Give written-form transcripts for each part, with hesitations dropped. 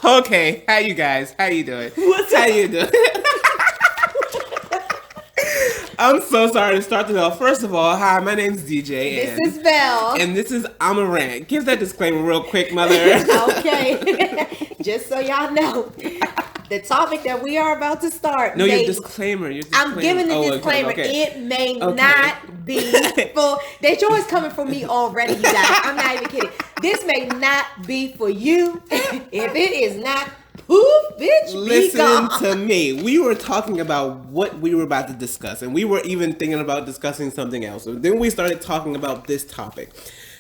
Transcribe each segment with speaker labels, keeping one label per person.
Speaker 1: Okay, how you guys? How you doing? How you doing? I'm so sorry to start this off. First of all, hi, my name's DJ.
Speaker 2: This is Val.
Speaker 1: And this is I'm a Rant. Give that disclaimer real quick, mother.
Speaker 2: Okay. Just so y'all know, the topic that we are about to start.
Speaker 1: No, your disclaimer.
Speaker 2: I'm giving the disclaimer.
Speaker 1: Okay.
Speaker 2: It may not be for. That yours coming from me already, you guys. I'm not even kidding. This may not be for you. If it is not, poof, bitch,
Speaker 1: listen to me. We were talking about what we were about to discuss, and we were even thinking about discussing something else. So then we started talking about this topic.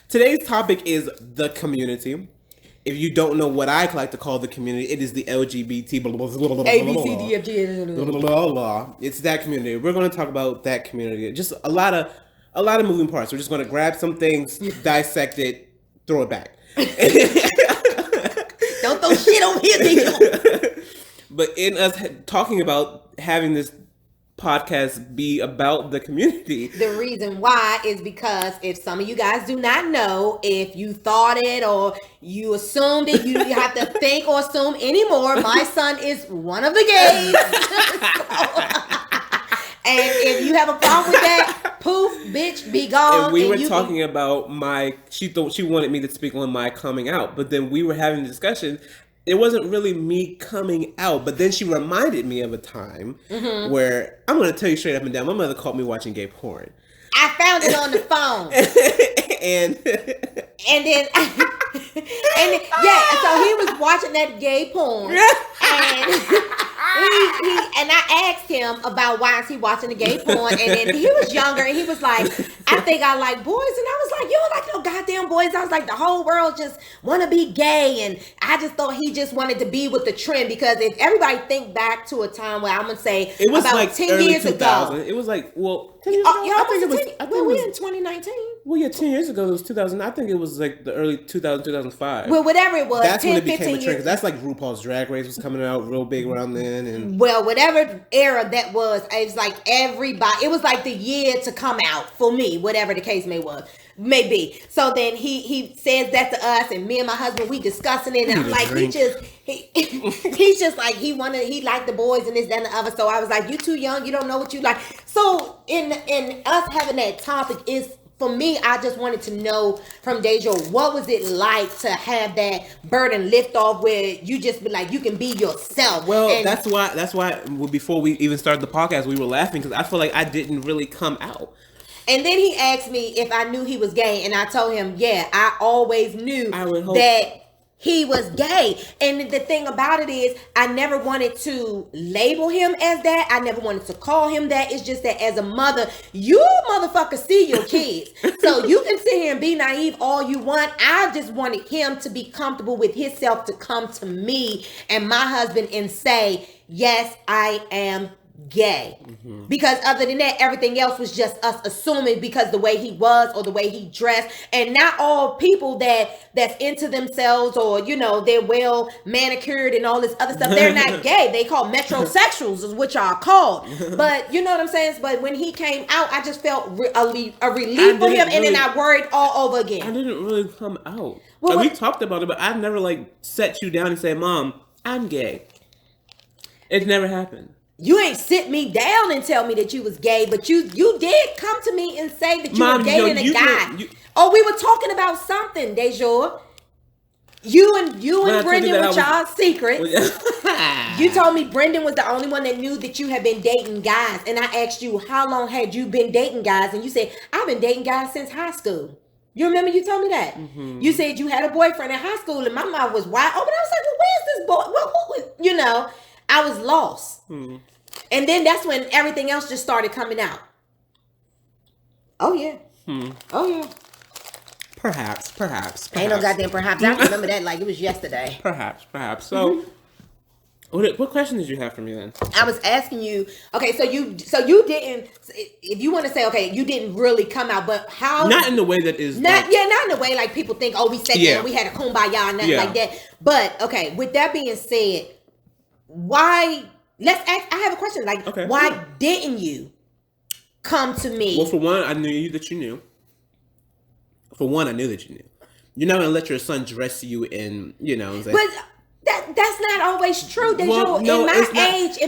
Speaker 1: Today's topic is the community. If you don't know what I like to call the community, it is the LGBT blah, blah, blah, blah, blah,
Speaker 2: A, B, C, D, F, G,
Speaker 1: blah, blah, blah, blah. It's that community. We're going to talk about that community. Just a lot of moving parts. We're just going to grab some things, dissect it, throw it back.
Speaker 2: Don't throw shit on here, nigga.
Speaker 1: But in us talking about having this podcast be about the community,
Speaker 2: the reason why is because if some of you guys do not know, if you thought it or you assumed it, you have to think or assume anymore. My son is one of the gays. And if you have a problem with that, poof, bitch, be gone.
Speaker 1: And we were talking about she thought she wanted me to speak on my coming out, but then we were having a discussion. It wasn't really me coming out, but then she reminded me of a time where, I'm going to tell you straight up and down, my mother caught me watching gay porn.
Speaker 2: I found it on the phone.
Speaker 1: and
Speaker 2: then so he was watching that gay porn. And I asked him about why is he watching the gay porn, and then he was younger and he was like, I think I like boys, and I was like, you don't like no goddamn boys. I was like, the whole world just want to be gay, and I just thought he just wanted to be with the trend, because if everybody think back to a time where I'm gonna say
Speaker 1: it was
Speaker 2: about
Speaker 1: like
Speaker 2: 10 years ago,
Speaker 1: it was like 10 years ago.
Speaker 2: I think it was. We're in 2019.
Speaker 1: Well, yeah, 10 years ago it was 2000. I think it was like the early 2005.
Speaker 2: Well, whatever it was,
Speaker 1: that's
Speaker 2: 10,
Speaker 1: when it became a
Speaker 2: 15
Speaker 1: trend. Cause that's like RuPaul's Drag Race was coming out real big around then, and
Speaker 2: well, whatever era that was, it was like everybody. It was like the year to come out for me, whatever the case may be. So then he says that to us, and me and my husband, we discussing it, and I'm like, he's just like he liked the boys and this, that, and the other. So I was like, you too young, you don't know what you like. So in us having that topic is, for me, I just wanted to know from Deja, what was it like to have that burden lift off where you just be like, you can be yourself.
Speaker 1: Well, and that's why before we even started the podcast, we were laughing, because I feel like I didn't really come out.
Speaker 2: And then he asked me if I knew he was gay, and I told him, yeah, I always knew that he was gay. And the thing about it is, I never wanted to label him as that. I never wanted to call him that. It's just that as a mother, you motherfuckers see your kids. So you can sit here and be naive all you want. I just wanted him to be comfortable with himself, to come to me and my husband and say, yes, I am gay. Because other than that, everything else was just us assuming, because the way he was or the way he dressed. And not all people that's into themselves, or they're well manicured and all this other stuff, they're not gay. They call metrosexuals is what y'all called. But you know what I'm saying? But when he came out, I just felt a relief for him, and then I worried all over again.
Speaker 1: I didn't really come out. Well, we talked about it, but I've never set you down and said, Mom, I'm gay. It never happened.
Speaker 2: You ain't sit me down and tell me that you was gay, but you did come to me and say that you were gay and a guy. We were talking about something, Deja. You and Brendan were y'all's secret. You told me Brendan was the only one that knew that you had been dating guys, and I asked you, how long had you been dating guys? And you said, I've been dating guys since high school. You remember you told me that? Mm-hmm. You said you had a boyfriend in high school, and my mouth was wide open. I was like, well, where's this boy? What I was lost. And then that's when everything else just started coming out. Oh, yeah. Oh, yeah.
Speaker 1: Perhaps.
Speaker 2: Ain't no goddamn perhaps. I remember that like it was yesterday.
Speaker 1: Perhaps. So, what question did you have for me then?
Speaker 2: I was asking you, okay, so you didn't, if you want to say, okay, you didn't really come out, but how?
Speaker 1: Not in the way that is.
Speaker 2: Not in the way like people think, we sat there and we had a kumbaya, nothing like that. But, okay, with that being said, why, I have a question, why didn't you come to me?
Speaker 1: Well, for one, I knew that you knew. You're not going to let your son dress you in,
Speaker 2: But That's not always true. No, in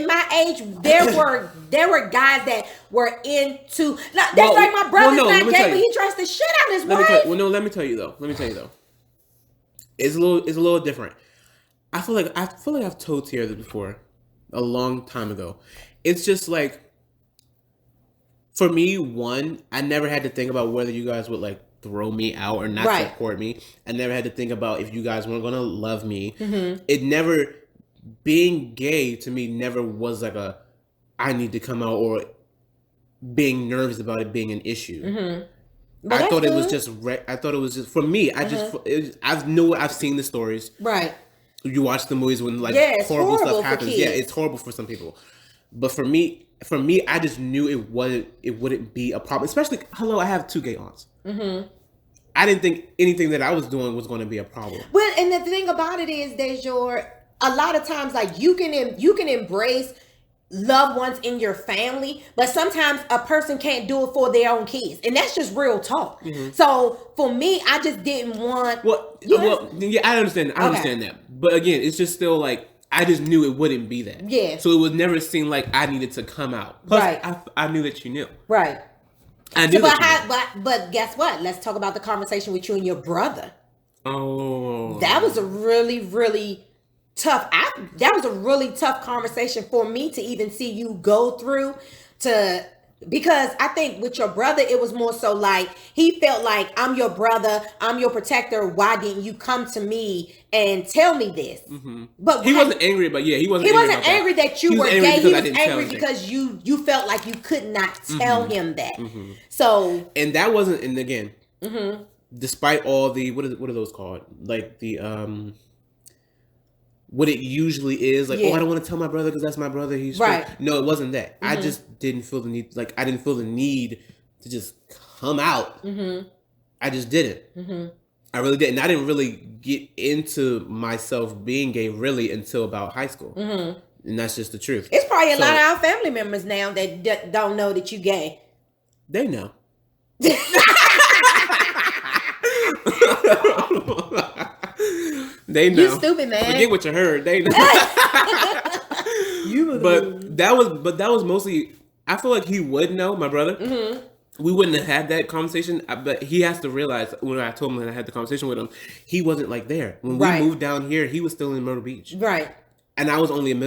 Speaker 2: my age, there were guys that were into. That's like my brother's not gay, but he dressed the shit out of his wife.
Speaker 1: Let me tell you though. It's a little different. I feel like I've told Tierra this before, a long time ago. It's just like, for me, I never had to think about whether you guys would like throw me out or not support me. I never had to think about if you guys weren't gonna love me. Mm-hmm. It never, being gay to me never was like I need to come out or being nervous about it being an issue. Mm-hmm. I thought it was just for me. I've seen the stories.
Speaker 2: Right.
Speaker 1: You watch the movies when like horrible stuff happens. Yeah, it's horrible for some people. But for me, I just knew it wouldn't be a problem. Especially, I have 2 gay aunts. Mm-hmm. I didn't think anything that I was doing was going to be a problem.
Speaker 2: Well, and the thing about it is, a lot of times, like you can embrace loved ones in your family, but sometimes a person can't do it for their own kids, and that's just real talk. Mm-hmm. So for me, I just didn't want.
Speaker 1: I understand. I understand that, but again, it's just still like I just knew it wouldn't be that.
Speaker 2: Yeah.
Speaker 1: So it would never seem like I needed to come out. Plus, I knew that you knew.
Speaker 2: Right.
Speaker 1: I knew
Speaker 2: but guess what? Let's talk about the conversation with you and your brother.
Speaker 1: Oh.
Speaker 2: That was a really, really tough. That was a really tough conversation for me to even see you go through because I think with your brother, it was more so like he felt like, I'm your brother, I'm your protector. Why didn't you come to me and tell me this? Mm-hmm. But
Speaker 1: he wasn't angry, but he wasn't.
Speaker 2: He wasn't angry that you were gay. He was angry because you felt like you could not tell him that. Mm-hmm. So,
Speaker 1: and that wasn't. And again, despite all the what are those called? Like the what it usually is, like, I don't want to tell my brother because that's my brother. He's right. No, it wasn't that. Mm-hmm. I just didn't feel the need. Like, I didn't feel the need to just come out. Mm-hmm. I just didn't. Mm-hmm. I really didn't. I didn't really get into myself being gay really until about high school, and that's just the truth.
Speaker 2: It's probably a lot of our family members now that don't know that you gay.
Speaker 1: They know. They know.
Speaker 2: You stupid, man.
Speaker 1: Forget what you heard. They know. But that was mostly. I feel like he would know, my brother. Mm-hmm. We wouldn't have had that conversation, but he has to realize when I told him that I had the conversation with him, he wasn't like there. When we moved down here, he was still in Myrtle Beach.
Speaker 2: Right.
Speaker 1: And I was only in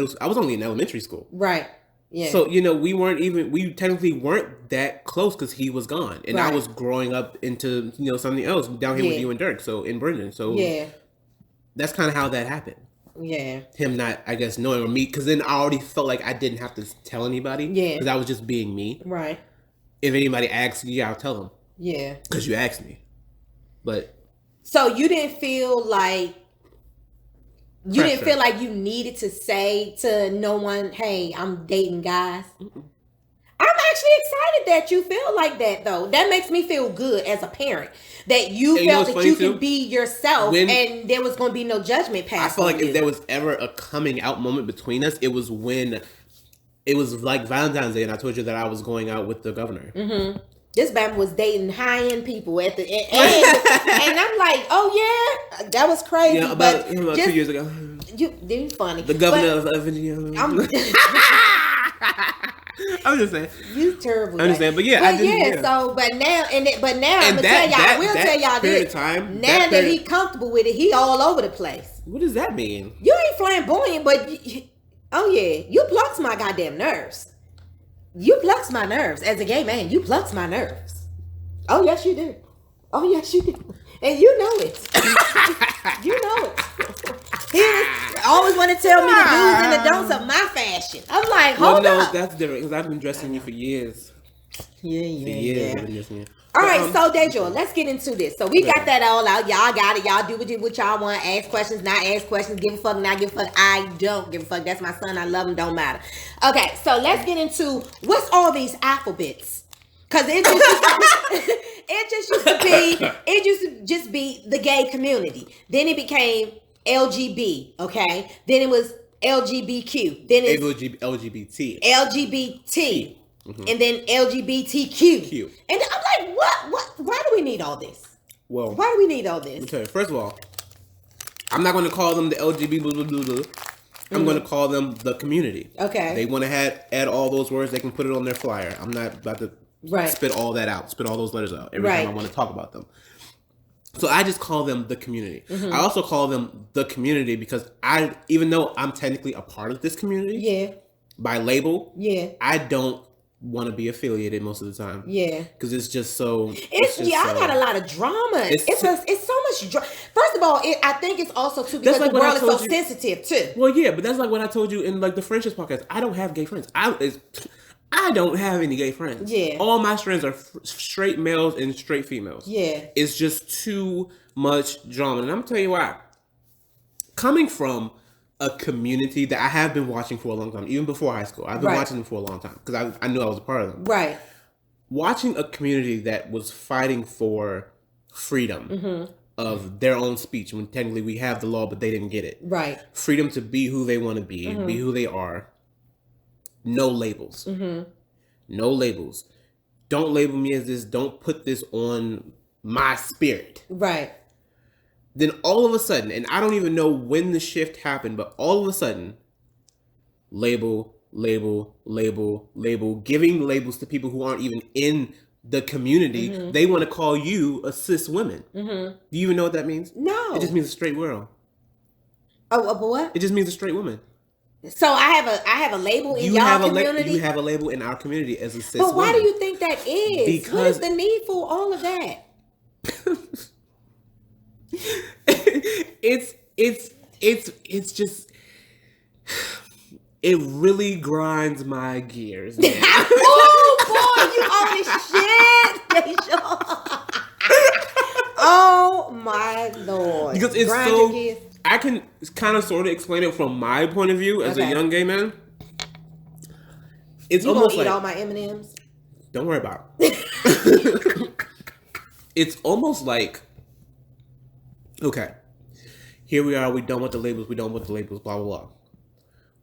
Speaker 1: elementary school.
Speaker 2: Right. Yeah.
Speaker 1: So, we technically weren't that close because he was gone. And I was growing up into, something else down here with you and Dirk. So in Brendan. So that's kind of how that happened.
Speaker 2: Yeah.
Speaker 1: Him not, I guess, knowing or me. Because then I already felt like I didn't have to tell anybody. Yeah. Because I was just being me.
Speaker 2: Right.
Speaker 1: If anybody asks, I'll tell them.
Speaker 2: Yeah.
Speaker 1: Because you asked me. But.
Speaker 2: So you didn't feel like. You didn't feel like you needed to say to no one, hey, I'm dating guys? Mm-mm. I'm actually excited that you feel like that, though. That makes me feel good as a parent. That you felt that you can be yourself and there was going to be no judgment passed.
Speaker 1: I feel like if there was ever a coming out moment between us, it was when it was like Valentine's Day and I told you that I was going out with the governor. Mm-hmm.
Speaker 2: This man was dating high-end people at the end. And I'm like, oh, yeah, that was crazy.
Speaker 1: Yeah, about 2 years ago.
Speaker 2: You're funny.
Speaker 1: The governor of Virginia. I'm just saying.
Speaker 2: You terrible.
Speaker 1: I'm just saying, but now,
Speaker 2: I'm gonna tell y'all. I will tell y'all this. Now that he comfortable with it, he all over the place.
Speaker 1: What does that mean?
Speaker 2: You ain't flamboyant, but you plucks my goddamn nerves. You plucks my nerves as a gay man. You plucks my nerves. Oh yes, you do. Oh yes, you do. And you know it. You know it. He always want to tell me the do's and the don'ts of my fashion. I'm like, hold up.
Speaker 1: That's different because I've been dressing you for years.
Speaker 2: Yeah. All right, so Dejo, let's get into this. So we got that all out. Y'all got it. Y'all do what y'all want. Ask questions, not ask questions. Give a fuck, not give a fuck. I don't give a fuck. That's my son. I love him. Don't matter. Okay, so let's get into what's all these alphabets. Because it used to just be the gay community. Then it became LGB, okay? Then it was LGBTQ. Then it's
Speaker 1: LGBT.
Speaker 2: LGBT. Mm-hmm. And then LGBTQ. And I'm like, what? Why do we need all this?
Speaker 1: Well,
Speaker 2: why do we need all this?
Speaker 1: Let me tell you. First of all, I'm not going to call them the LGBT. Blah, blah, blah, blah. I'm going to call them the community.
Speaker 2: Okay.
Speaker 1: They want to add all those words. They can put it on their flyer. I'm not about to spit all that out. Spit all those letters out every time I want to talk about them. So I just call them the community. I also call them the community because even though I'm technically a part of this community, by label, I don't want to be affiliated most of the time. Because it's just so.
Speaker 2: I got a lot of drama. It's so much drama. First of all, I think it's also too because the world is so sensitive too.
Speaker 1: Well, yeah, but that's like what I told you in like the Friendships podcast. I don't have gay friends. I don't have any gay friends. All my friends are straight males and straight females. It's just too much drama, and I'm gonna tell you why. Coming from a community that I have been watching for a long time, even before high school. I've been watching them for a long time because I knew I was a part of them.
Speaker 2: Right.
Speaker 1: Watching a community that was fighting for freedom of their own speech when technically we have the law, but they didn't get it.
Speaker 2: Right.
Speaker 1: Freedom to be who they want to be who they are. No labels. No labels. Don't label me as this. Don't put this on my spirit.
Speaker 2: Right.
Speaker 1: Then all of a sudden, and I don't even know when the shift happened, but all of a sudden, label, giving labels to people who aren't even in the community. They want to call you a cis woman. Do you even know what that means?
Speaker 2: No.
Speaker 1: It just means a straight girl.
Speaker 2: Oh, but what?
Speaker 1: It just means a straight woman.
Speaker 2: So I have a label in y'all community?
Speaker 1: You have a label in our community as a cis woman.
Speaker 2: But why do you think that is?
Speaker 1: Because
Speaker 2: what is the need for all of that?
Speaker 1: it's just it really grinds my gears.
Speaker 2: Oh boy, you own this shit. Oh my Lord.
Speaker 1: Because it's so I can kind of sort of explain it from my point of view as a young gay man. It's almost like
Speaker 2: eat all my M&Ms.
Speaker 1: Don't worry about it. It's almost like, okay, here we are. We don't want the labels. Blah, blah, blah.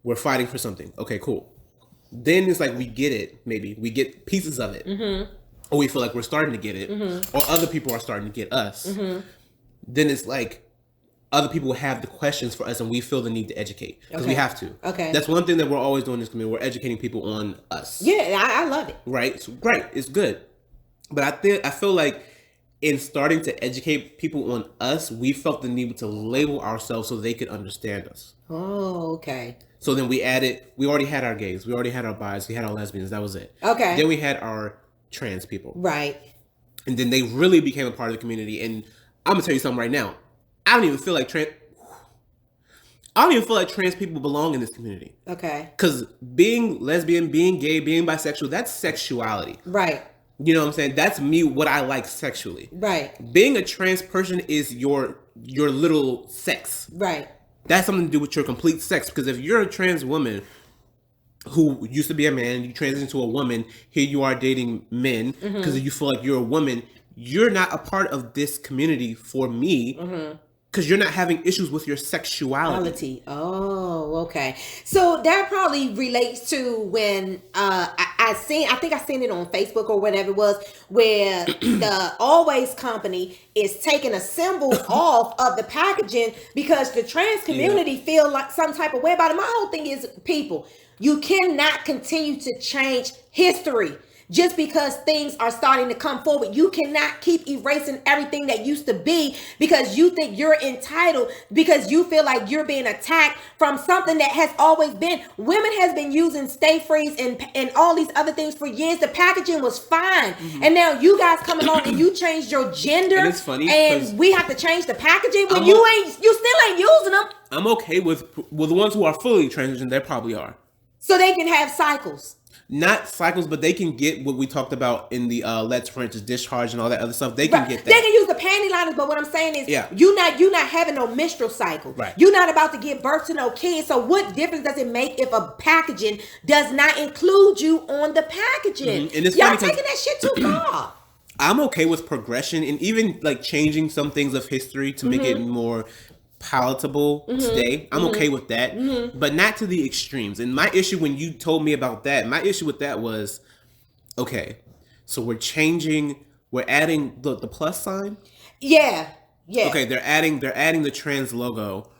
Speaker 1: We're fighting for something. Okay, cool. Then it's like we get it. Maybe we get pieces of it. Or we feel like we're starting to get it. Or other people are starting to get us. Then it's like other people have the questions for us and we feel the need to educate. Because we have to.
Speaker 2: Okay.
Speaker 1: That's one thing that we're always doing in this community. We're educating people on us.
Speaker 2: Yeah, I love it.
Speaker 1: Right? So, great. It's good. But I feel like in starting to educate people on us, we felt the need to label ourselves so they could understand us.
Speaker 2: Oh, okay.
Speaker 1: So then we already had our gays, we already had our bis, we had our lesbians, that was it.
Speaker 2: Okay.
Speaker 1: Then we had our trans people.
Speaker 2: Right.
Speaker 1: And then they really became a part of the community. And I'm gonna tell you something right now. I don't even feel like trans people belong in this community.
Speaker 2: Okay.
Speaker 1: Because being lesbian, being gay, being bisexual, that's sexuality.
Speaker 2: Right.
Speaker 1: You know what I'm saying? That's me, what I like sexually.
Speaker 2: Right.
Speaker 1: Being a trans person is your little sex.
Speaker 2: Right.
Speaker 1: That's something to do with your complete sex. Because if you're a trans woman who used to be a man and you transition to a woman, here you are dating men because you feel like you're a woman, you're not a part of this community for me. Because you're not having issues with your sexuality.
Speaker 2: Oh, okay. So that probably relates to when I think I seen it on Facebook or whatever it was, where the Always company is taking a symbol off of the packaging because the trans community feel like some type of way about it. My whole thing is, people, you cannot continue to change history. Just because things are starting to come forward, you cannot keep erasing everything that used to be because you think you're entitled, because you feel like you're being attacked from something that has always been. Women has been using Stay Freeze and all these other things for years. The packaging was fine. And now you guys coming on and you changed your gender.
Speaker 1: And it's funny.
Speaker 2: And we have to change the packaging when you still ain't using them.
Speaker 1: I'm okay with the ones who are fully transitioned. They probably are.
Speaker 2: So they can have cycles.
Speaker 1: Not cycles, but they can get what we talked about in the Let's French discharge and all that other stuff. They can get that.
Speaker 2: They can use the panty liners, but what I'm saying is, you're not having no menstrual cycle.
Speaker 1: Right.
Speaker 2: You're not about to give birth to no kids. So what difference does it make if a packaging does not include you on the packaging?
Speaker 1: And it's
Speaker 2: y'all taking that shit too far.
Speaker 1: I'm okay with progression and even like changing some things of history to make it more palatable today. I'm okay with that, but not to the extremes. And my issue when you told me about that, my issue with that was, okay, so we're adding the plus sign.
Speaker 2: Yeah. Yeah.
Speaker 1: Okay, they're adding the trans logo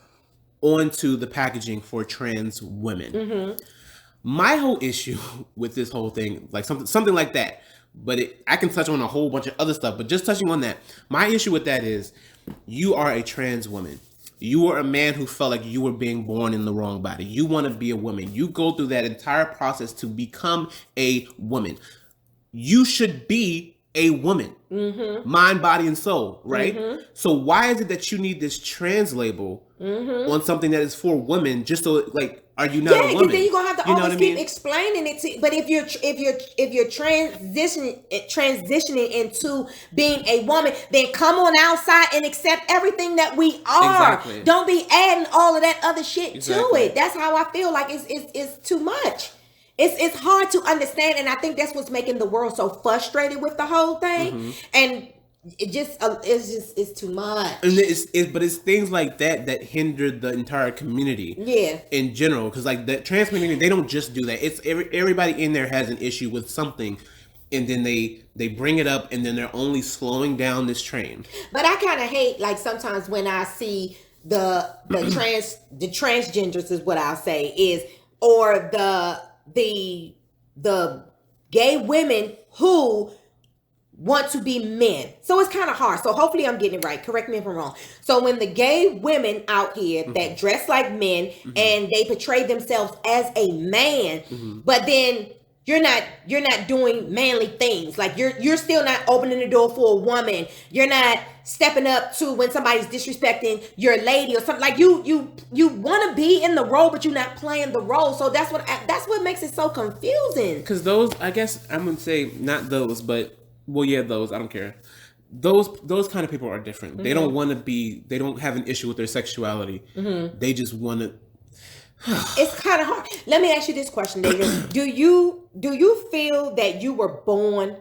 Speaker 1: onto the packaging for trans women. Mm-hmm. My whole issue with this whole thing, like something like that, but I can touch on a whole bunch of other stuff, but just touching on that, my issue with that is you are a trans woman. You are a man who felt like you were being born in the wrong body. You want to be a woman. You go through that entire process to become a woman. You should be a woman. Mm-hmm. Mind, body, and soul, right? Mm-hmm. So why is it that you need this trans label on something that is for women just so, like, are you not a woman?
Speaker 2: Yeah, then you're gonna have to always keep explaining it to. But if you're transitioning into being a woman, then come on outside and accept everything that we are. Exactly. Don't be adding all of that other shit to it. That's how I feel like it's too much. It's hard to understand, and I think that's what's making the world so frustrated with the whole thing. Mm-hmm. And it's too much.
Speaker 1: And but it's things like that hinder the entire community.
Speaker 2: Yeah.
Speaker 1: In general, because like the trans community, they don't just do that. It's everybody in there has an issue with something, and then they bring it up, and then they're only slowing down this train.
Speaker 2: But I kind of hate, like, sometimes when I see the transgenders is what I'll say is, or the gay women who want to be men. So it's kind of hard. So hopefully I'm getting it right. Correct me if I'm wrong. So when the gay women out here that dress like men and they portray themselves as a man, but then you're not doing manly things. Like you're still not opening the door for a woman. You're not stepping up to when somebody's disrespecting your lady or something. Like you want to be in the role, but you're not playing the role. So that's what makes it so confusing.
Speaker 1: Because those, I guess I'm gonna say not those, but well, yeah, those. I don't care. Those kind of people are different. Mm-hmm. They don't want to be. They don't have an issue with their sexuality. Mm-hmm. They just want to.
Speaker 2: It's kind of hard. Let me ask you this question, David. Do you feel that you were born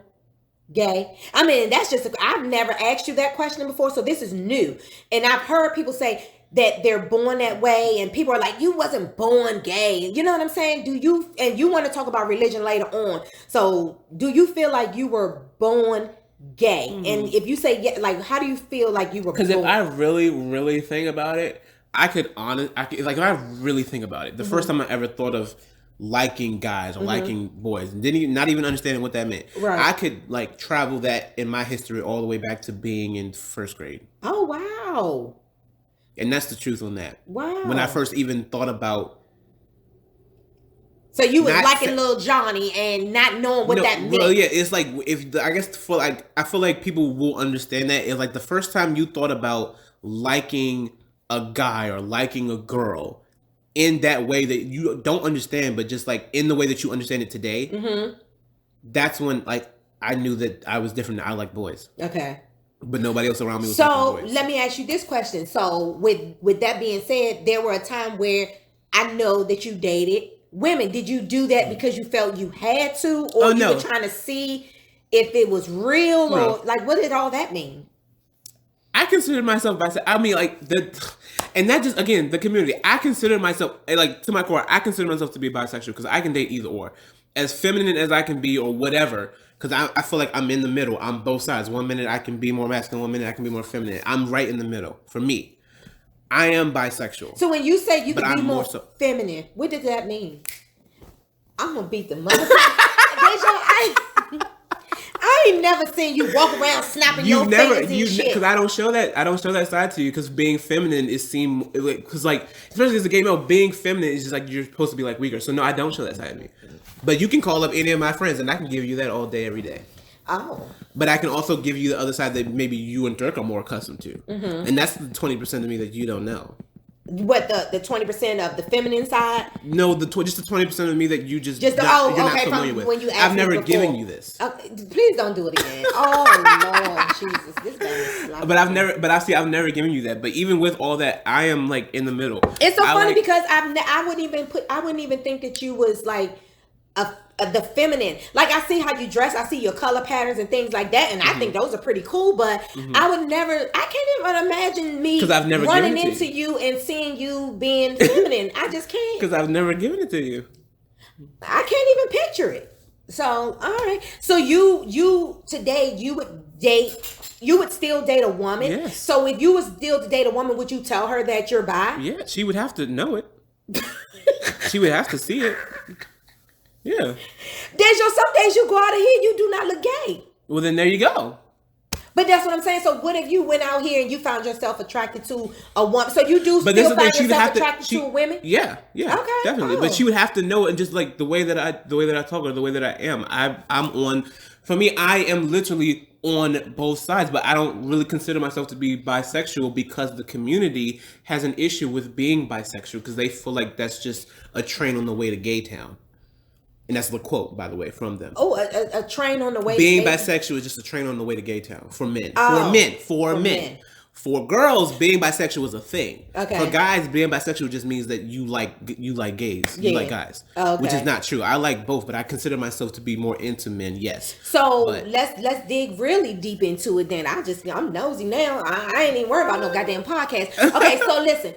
Speaker 2: gay? I mean, that's just. I've never asked you that question before, so this is new. And I've heard people say that they're born that way, and people are like, you wasn't born gay. You know what I'm saying? And you want to talk about religion later on. So do you feel like you were born gay? Mm-hmm. And if you say yeah, like, how do you feel like you were born?
Speaker 1: Because if I really, really think about it, if I really think about it, the first time I ever thought of liking guys or liking boys, and not even understanding what that meant. Right. I could like travel that in my history all the way back to being in first grade.
Speaker 2: Oh, wow.
Speaker 1: And that's the truth on that.
Speaker 2: Wow.
Speaker 1: When I first even thought about.
Speaker 2: So you was liking little Johnny and not knowing what that meant.
Speaker 1: Well, yeah, it's like I feel like people will understand that. It's like the first time you thought about liking a guy or liking a girl in that way that you don't understand, but just like in the way that you understand it today. Mm-hmm. That's when like I knew that I was different. I like boys. Okay. But nobody else around me was
Speaker 2: so let me ask you this question. So with that being said, there were a time where I know that you dated women. Did you do that because you felt you had to, or you were trying to see if it was real, or like what did all that mean?
Speaker 1: I considered myself bisexual. I mean, like and that just again the community. I consider myself like to my core. I consider myself to be bisexual because I can date either or, as feminine as I can be or whatever. Because I feel like I'm in the middle. I'm both sides. 1 minute I can be more masculine. 1 minute I can be more feminine. I'm right in the middle. For me, I am bisexual.
Speaker 2: So when you say you can be more feminine, what does that mean? I'm gonna beat the motherfucker. I ain't never seen you walk around snapping your fingers and shit.
Speaker 1: Because I don't show that side to you. Because being feminine is because like especially as a gay male, being feminine is just like you're supposed to be like weaker. So no, I don't show that side of me. But you can call up any of my friends and I can give you that all day, every day. Oh. But I can also give you the other side that maybe you and Dirk are more accustomed to. Mm-hmm. And that's the 20% of me that you don't know.
Speaker 2: What, the 20% of the feminine side?
Speaker 1: No, just the 20% of me that you're not familiar with. When you I've never given you this.
Speaker 2: Please don't do it again. Oh Lord, Jesus, this thing is
Speaker 1: I've never given you that. But even with all that, I am like in the middle.
Speaker 2: It's so funny because I wouldn't even think that you was like the feminine. Like I see how you dress, I see your color patterns and things like that, and I think those are pretty cool. But I can't even imagine me running into you and seeing you being feminine. I just can't.
Speaker 1: Because I've never given it to you.
Speaker 2: I can't even picture it. So, all right. So you today you would still date a woman.
Speaker 1: Yes.
Speaker 2: So if you was still to date a woman, would you tell her that you're bi?
Speaker 1: Yeah, she would have to know it. She would have to see it. Yeah.
Speaker 2: Some days you go out of here, you do not look gay.
Speaker 1: Well, then there you go.
Speaker 2: But that's what I'm saying. So what if you went out here and you found yourself attracted to a woman? So you do
Speaker 1: but
Speaker 2: still find yourself attracted to women?
Speaker 1: Yeah. Okay, definitely. But she would have to know, and just like the way that I talk, or the way that I am, I'm on. For me, I am literally on both sides, but I don't really consider myself to be bisexual because the community has an issue with being bisexual because they feel like that's just a train on the way to gay town. And that's the quote, by the way, from them.
Speaker 2: Oh, a train on the way
Speaker 1: being
Speaker 2: to gay
Speaker 1: bisexual is just a train on the way to gay town. For men.
Speaker 2: Oh,
Speaker 1: for men. For girls, being bisexual is a thing.
Speaker 2: Okay.
Speaker 1: For guys, being bisexual just means that you like gays.
Speaker 2: Yeah.
Speaker 1: You like guys.
Speaker 2: Okay.
Speaker 1: Which is not true. I like both, but I consider myself to be more into men, yes.
Speaker 2: So let's dig really deep into it then. I'm nosy now. I ain't even worried about no goddamn podcast. Okay, so listen.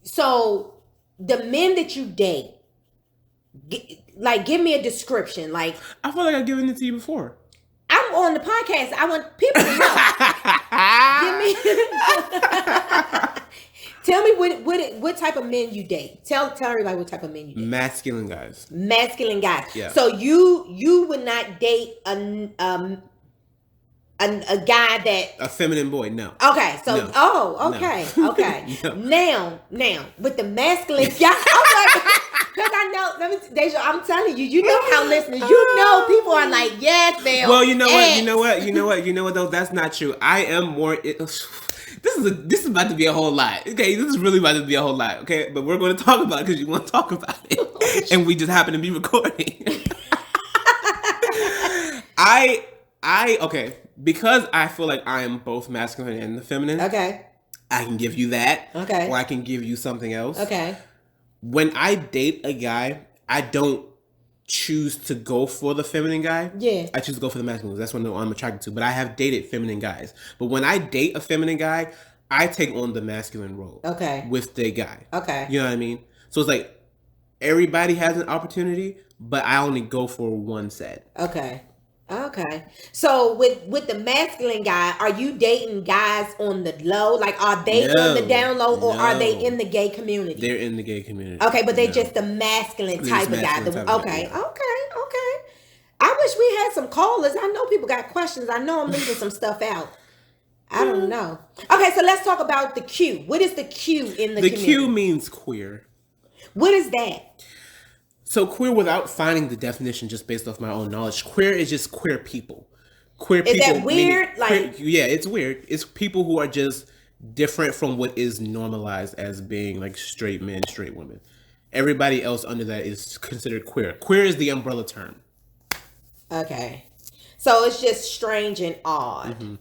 Speaker 2: So the men that you date, give me a description. Like,
Speaker 1: I feel like I've given it to you before.
Speaker 2: I'm on the podcast. I want people to know. Tell me what type of men you date. Tell everybody what type of men you date.
Speaker 1: Masculine guys.
Speaker 2: Yeah. So you would not date a guy that
Speaker 1: a feminine boy. No.
Speaker 2: Okay. So
Speaker 1: no.
Speaker 2: okay.
Speaker 1: No.
Speaker 2: Okay.
Speaker 1: No.
Speaker 2: Now with the masculine guy. Oh my God. Because I know, Deja, I'm telling you, you know how listeners, people are like, yes, man.
Speaker 1: Well, you know what, though? That's not true. I am more, this is about to be a whole lot. Okay, this is really about to be a whole lot. Okay, but we're going to talk about it because you want to talk about it. And we just happen to be recording. Okay, because I feel like I am both masculine and feminine.
Speaker 2: Okay.
Speaker 1: I can give you that.
Speaker 2: Okay.
Speaker 1: Or I can give you something else.
Speaker 2: Okay.
Speaker 1: When I date a guy, I don't choose to go for the feminine guy.
Speaker 2: Yeah.
Speaker 1: I choose to go for the masculine. That's what I'm attracted to. But I have dated feminine guys. But when I date a feminine guy, I take on the masculine role.
Speaker 2: Okay.
Speaker 1: With the guy.
Speaker 2: Okay.
Speaker 1: You know what I mean? So it's like everybody has an opportunity, but I only go for one set.
Speaker 2: Okay. So with the masculine guy, are you dating guys on the low? Like, are they on the down low, or are they in the gay community?
Speaker 1: They're in the gay community.
Speaker 2: Okay, but they're just the masculine type of guy. Okay. I wish we had some callers. I know people got questions. I know I'm leaving some stuff out. I don't know. Okay, so let's talk about the Q. What is the Q in the community?
Speaker 1: The Q means queer.
Speaker 2: What is that?
Speaker 1: So queer, without finding the definition just based off my own knowledge, queer is just queer people. Queer people.
Speaker 2: Is that weird?
Speaker 1: Yeah, it's weird. It's people who are just different from what is normalized as being like straight men, straight women. Everybody else under that is considered queer. Queer is the umbrella term.
Speaker 2: Okay. So it's just strange and odd.
Speaker 1: Mm-hmm.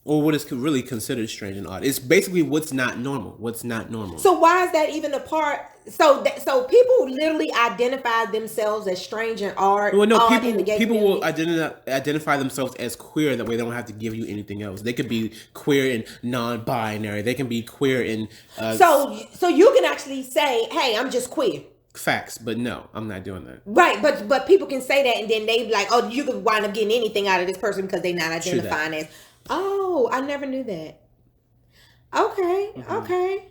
Speaker 1: Or what is really considered strange and odd. It's basically what's not normal.
Speaker 2: So why is that even a part? So people literally identify themselves as strange and odd.
Speaker 1: Well, no, people will identify themselves as queer. That way they don't have to give you anything else. They could be queer and non-binary. They can be queer in...
Speaker 2: So you can actually say, hey, I'm just queer.
Speaker 1: Facts, but no, I'm not doing that.
Speaker 2: Right, but people can say that and then they be like, oh, you could wind up getting anything out of this person because they're not identifying as... Oh, I never knew that. Okay, okay.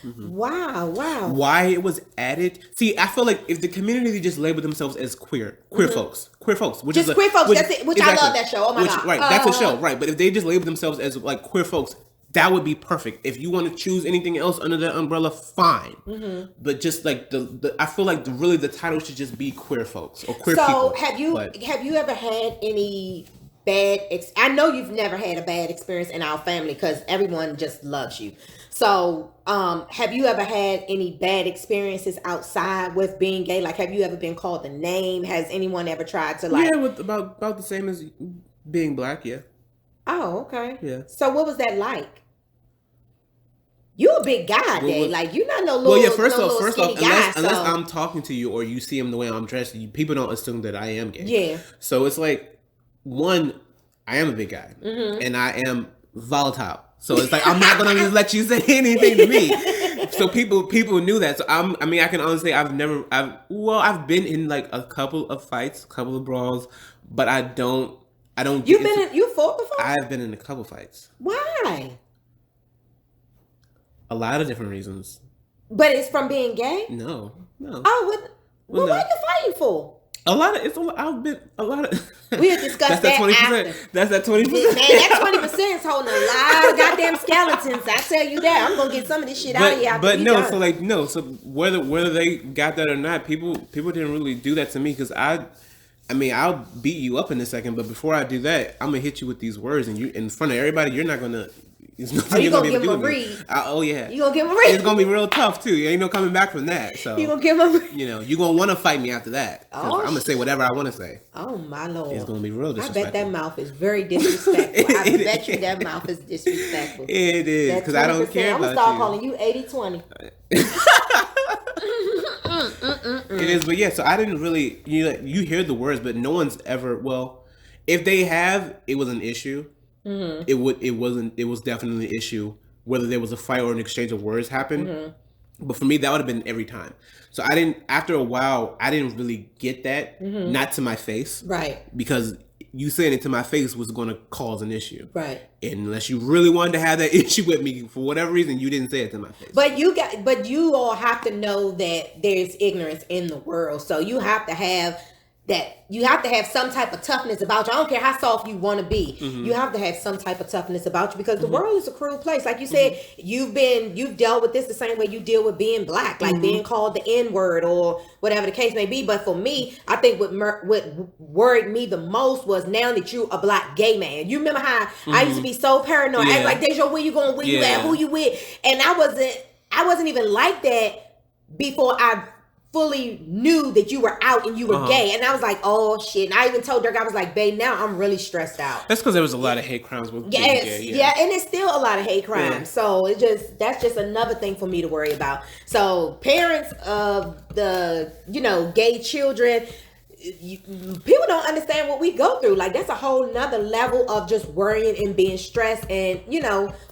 Speaker 2: Mm-hmm. Wow.
Speaker 1: Why it was added? See, I feel like if the community just labeled themselves as queer folks,
Speaker 2: which is queer folks. That's it. Which exactly. I love that show. Oh my god,
Speaker 1: right? That's a show, right? But if they just label themselves as like queer folks, that would be perfect. If you want to choose anything else under that umbrella, fine. Mm-hmm. But just like I feel like the title should just be queer folks or queer people.
Speaker 2: So have you ever had any I know you've never had a bad experience in our family because everyone just loves you. So, have you ever had any bad experiences outside with being gay? Like, have you ever been called a name? Has anyone ever tried to like?
Speaker 1: Yeah, about the same as being black. Yeah.
Speaker 2: Oh, okay.
Speaker 1: Yeah.
Speaker 2: So, what was that like? You a big guy, Dave. Like, you not no little. Well, yeah. First off,
Speaker 1: unless I'm talking to you or you see him the way I'm dressed, people don't assume that I am gay.
Speaker 2: Yeah.
Speaker 1: So it's like. One, I am a big guy, and I am volatile. So it's like, I'm not going to just let you say anything to me. So people knew that. So I mean, I can honestly say I've been in like a couple of fights, a couple of brawls, but I don't. You
Speaker 2: fought before?
Speaker 1: I've been in a couple fights.
Speaker 2: Why?
Speaker 1: A lot of different reasons.
Speaker 2: But it's from being gay?
Speaker 1: No.
Speaker 2: Oh, what are you fighting for?
Speaker 1: A lot of
Speaker 2: We had discussed that 20%. After.
Speaker 1: That's that 20%.
Speaker 2: Man, that 20% is holding a lot of goddamn skeletons. I tell you that. I'm gonna get some of this shit out of here.
Speaker 1: But no, done. So whether they got that or not, people didn't really do that to me because I mean, I'll beat you up in a second, but before I do that, I'm gonna hit you with these words, and you in front of everybody, you're not gonna.
Speaker 2: You gonna give him a read?
Speaker 1: Oh yeah.
Speaker 2: You gonna give him a read?
Speaker 1: It's gonna be real tough too. Ain't no coming back from that. So
Speaker 2: you gonna give him a read?
Speaker 1: You gonna want to fight me after that. I'm gonna say whatever I want to say.
Speaker 2: Oh my Lord!
Speaker 1: It's gonna be real disrespectful.
Speaker 2: I bet that mouth is very disrespectful. I bet you that mouth is disrespectful.
Speaker 1: It is because I don't care about you.
Speaker 2: I'm gonna start calling you 80-20.
Speaker 1: It is, but yeah. So I didn't really. You hear the words, but no one's ever. Well, if they have, it was an issue. Mm-hmm. It was definitely an issue whether there was a fight or an exchange of words happened. Mm-hmm. But for me, that would have been every time. So after a while, I didn't really get that. Mm-hmm. Not to my face.
Speaker 2: Right. Because
Speaker 1: you saying it to my face was going to cause an issue.
Speaker 2: Right.
Speaker 1: And unless you really wanted to have that issue with me, for whatever reason, you didn't say it to my face.
Speaker 2: But you all have to know that there's ignorance in the world. So you have to have that. You have to have some type of toughness about you. I don't care how soft you want to be. Mm-hmm. You have to have some type of toughness about you because the world is a cruel place. Like you said, you've dealt with this the same way you deal with being black, like being called the N-word or whatever the case may be. But for me, I think what worried me the most was now that you're a black gay man. You remember how I used to be so paranoid. I was like, Deja, where you going? Where you at? Who you with? And I wasn't even like that before I fully knew that you were out and you were gay. And I was like, oh shit. And I even told Dirk, I was like, babe, now I'm really stressed out.
Speaker 1: That's because there was a lot of hate crimes with
Speaker 2: being gay. Yeah, and it's still a lot of hate crimes. Yeah. So that's just another thing for me to worry about. So parents of the, gay children, people don't understand what we go through. Like that's a whole nother level of just worrying and being stressed and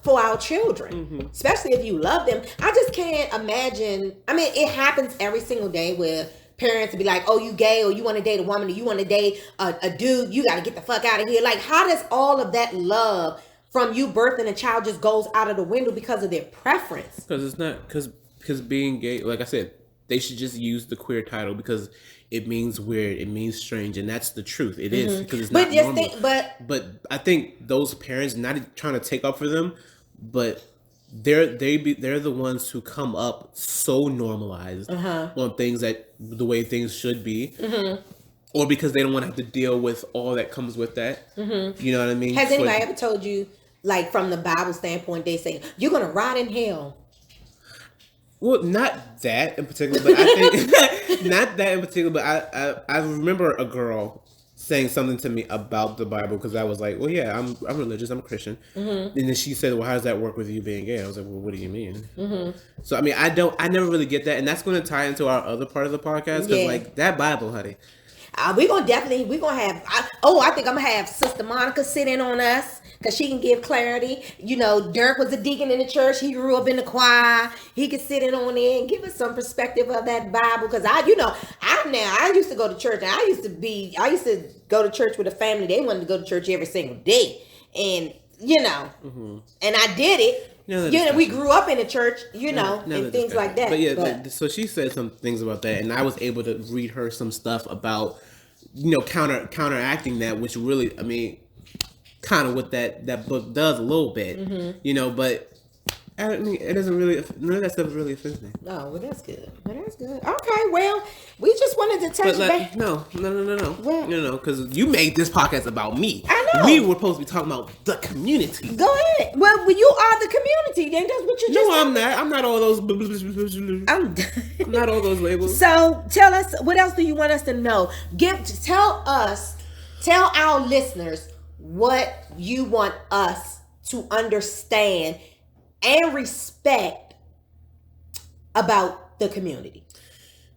Speaker 2: for our children, especially if you love them. I just can't imagine. I mean, it happens every single day where parents be like, oh, you gay, or you want to date a woman, or you want to date a dude, you got to get the fuck out of here. Like, how does all of that love from you birthing a child just goes out of the window because of their preference?
Speaker 1: Because it's not because being gay, like I said, they should just use the queer title because it means weird, it means strange, and that's the truth. It is because it's not normal. But I think those parents, not trying to take up for them, but they're the ones who come up so normalized on things that the way things should be, or because they don't want to have to deal with all that comes with that. You know what I mean?
Speaker 2: Has anybody ever told you, like from the Bible standpoint, they say you're gonna rot in hell?
Speaker 1: Well, not that in particular, but I think not that in particular. But I remember a girl saying something to me about the Bible because I was like, well, yeah, I'm religious, I'm a Christian, and then she said, well, how does that work with you being gay? I was like, well, what do you mean? So I mean, I never really get that, and that's going to tie into our other part of the podcast because like that Bible, honey.
Speaker 2: We're gonna have. I think I'm gonna have Sister Monica sit in on us because she can give clarity. Dirk was a deacon in the church. He grew up in the choir. He could sit in on it and give us some perspective of that Bible. Because I used to go to church. And I used to go to church with a family. They wanted to go to church every single day, and and I did it. We grew up in the church, and things like that.
Speaker 1: But yeah, so she said some things about that, and I was able to read her some stuff about, counteracting that, which really, I mean, kind of what that book does a little bit, but I mean, it doesn't really, none of that stuff really offends me.
Speaker 2: Oh, well, that's good. Okay, well, we just wanted to touch base.
Speaker 1: No, because you made this podcast about me.
Speaker 2: I know.
Speaker 1: We were supposed to be talking about the community.
Speaker 2: Go ahead. Well, you are the community. Then that's what you just.
Speaker 1: No, I'm not. I'm not all those. I'm not all those labels.
Speaker 2: So tell us, what else do you want us to know? Tell our listeners what you want us to understand and respect about the community.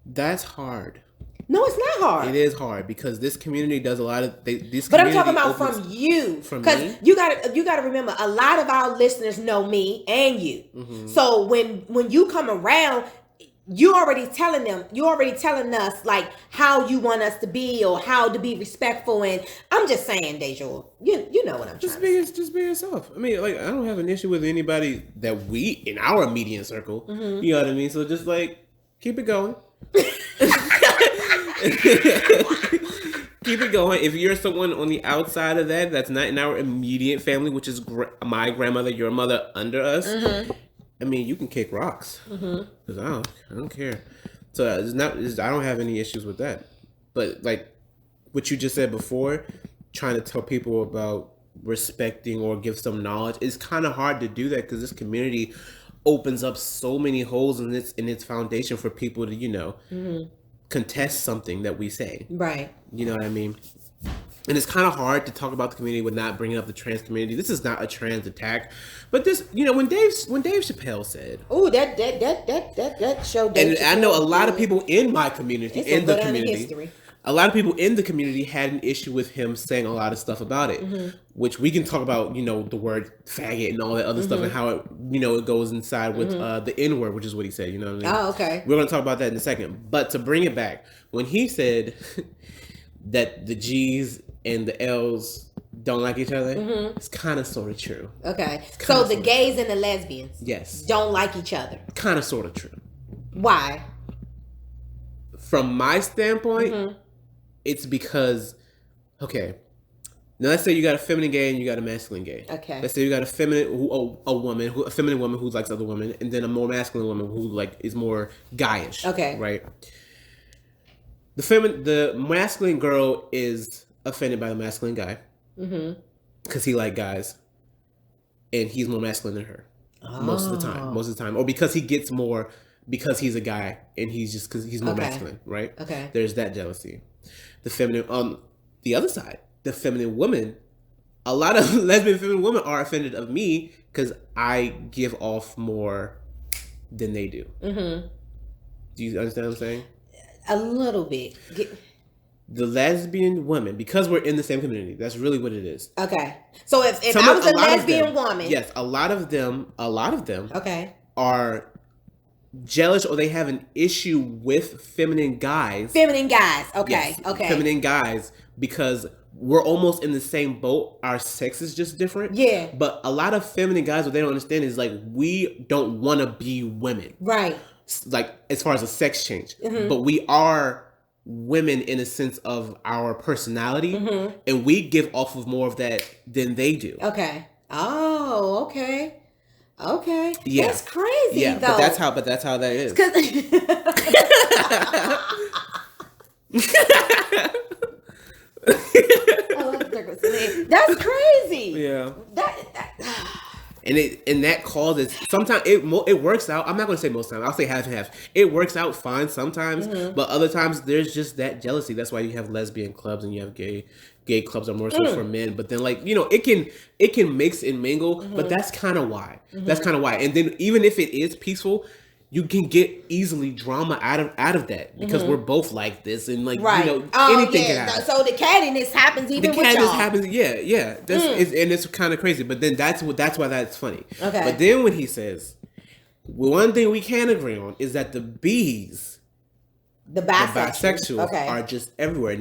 Speaker 1: That's hard.
Speaker 2: No, it's not hard.
Speaker 1: It is hard because this community does a lot of this.
Speaker 2: But I'm talking about from you,
Speaker 1: because
Speaker 2: you gotta remember a lot of our listeners know me and you. Mm-hmm. So when you come around, you already telling us like how you want us to be or how to be respectful. And I'm just saying, Deja, you know what I'm
Speaker 1: just
Speaker 2: trying to say.
Speaker 1: Just be yourself. I mean, like I don't have an issue with anybody that we in our immediate circle. Mm-hmm. You know what I mean? So just like keep it going. Keep it going. If you're someone on the outside of that's not in our immediate family, which is my grandmother, your mother under us, mm-hmm. I mean, you can kick rocks because I don't care. So I don't have any issues with that. But like what you just said before, trying to tell people about respecting or give some knowledge, it's kind of hard to do that because this community opens up so many holes in its foundation for people to mm-hmm. contest something that we say.
Speaker 2: Right.
Speaker 1: You know what I mean? And it's kind of hard to talk about the community with not bringing up the trans community. This is not a trans attack, but this, when Dave Chappelle said,
Speaker 2: "Oh, that show,"
Speaker 1: and I know a lot of people in my community, a lot of people in the community had an issue with him saying a lot of stuff about it, mm-hmm. which we can talk about, the word faggot and all that other mm-hmm. stuff and how it, it goes inside with mm-hmm. The N word, which is what he said, you know what I mean?
Speaker 2: Oh, okay.
Speaker 1: We're going to talk about that in a second. But to bring it back, when he said that the G's and the L's don't like each other, mm-hmm. it's kind of sort of true.
Speaker 2: Okay. So the gays and the lesbians don't like each other.
Speaker 1: Kind of sort of true.
Speaker 2: Why?
Speaker 1: From my standpoint, mm-hmm. it's because, okay, now let's say you got a feminine gay and you got a masculine gay.
Speaker 2: Okay.
Speaker 1: Let's say you got a feminine a feminine woman who likes other women, and then a more masculine woman who is more guyish.
Speaker 2: Okay.
Speaker 1: Right. The masculine girl is offended by the masculine guy because he like guys, and he's more masculine than her most of the time, or because he gets more because he's a guy and because he's more masculine, right?
Speaker 2: Okay.
Speaker 1: There's that jealousy. The feminine on the other side, the feminine woman, a lot of lesbian feminine women are offended of me because I give off more than they do. Mm-hmm. Do you understand what I'm saying?
Speaker 2: A little bit.
Speaker 1: The lesbian women, because we're in the same community, that's really what it is.
Speaker 2: Okay. So if I was a lesbian woman.
Speaker 1: Yes, a lot of them
Speaker 2: okay.
Speaker 1: are jealous or they have an issue with feminine guys.
Speaker 2: Okay.
Speaker 1: Yes,
Speaker 2: okay.
Speaker 1: Feminine guys, because we're almost in the same boat. Our sex is just different.
Speaker 2: Yeah.
Speaker 1: But a lot of feminine guys, what they don't understand is like, we don't want to be women.
Speaker 2: Right.
Speaker 1: Like as far as a sex change. Mm-hmm. But we are women in a sense of our personality. Mm-hmm. And we give off of more of that than they do.
Speaker 2: Okay. Oh, okay. Okay.
Speaker 1: Yeah.
Speaker 2: That's crazy,
Speaker 1: yeah,
Speaker 2: though.
Speaker 1: But that's how that is.
Speaker 2: That's crazy.
Speaker 1: Yeah. And that causes sometimes it works out. I'm not going to say most times. I'll say half and half. It works out fine sometimes, mm-hmm. but other times there's just that jealousy. That's why you have lesbian clubs and you have gay clubs are more so for men. But then it can mix and mingle. Mm-hmm. But that's kind of why. Mm-hmm. That's kind of why. And then even if it is peaceful, you can get easily drama out of that because mm-hmm. we're both like this and anything can happen.
Speaker 2: So the cattiness happens even with y'all. The cattiness happens,
Speaker 1: yeah. And it's kind of crazy. But then that's why that's funny.
Speaker 2: Okay.
Speaker 1: But then when he says, one thing we can agree on is that the B's, the bisexuals are just everywhere.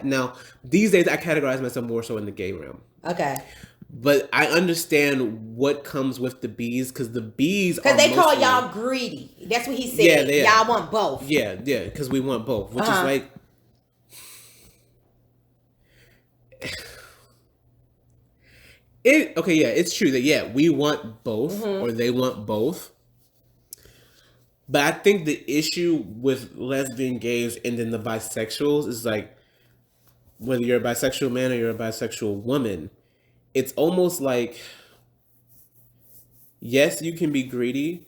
Speaker 1: Now these days I categorize myself more so in the gay realm.
Speaker 2: Okay.
Speaker 1: But I understand what comes with the B's because the B's
Speaker 2: because they call y'all greedy. That's what he said. Yeah, y'all want both.
Speaker 1: Yeah, because we want both, which is like it. Okay, yeah, it's true that we want both mm-hmm. or they want both. But I think the issue with lesbian gays and then the bisexuals is like whether you're a bisexual man or you're a bisexual woman. It's almost like, yes, you can be greedy,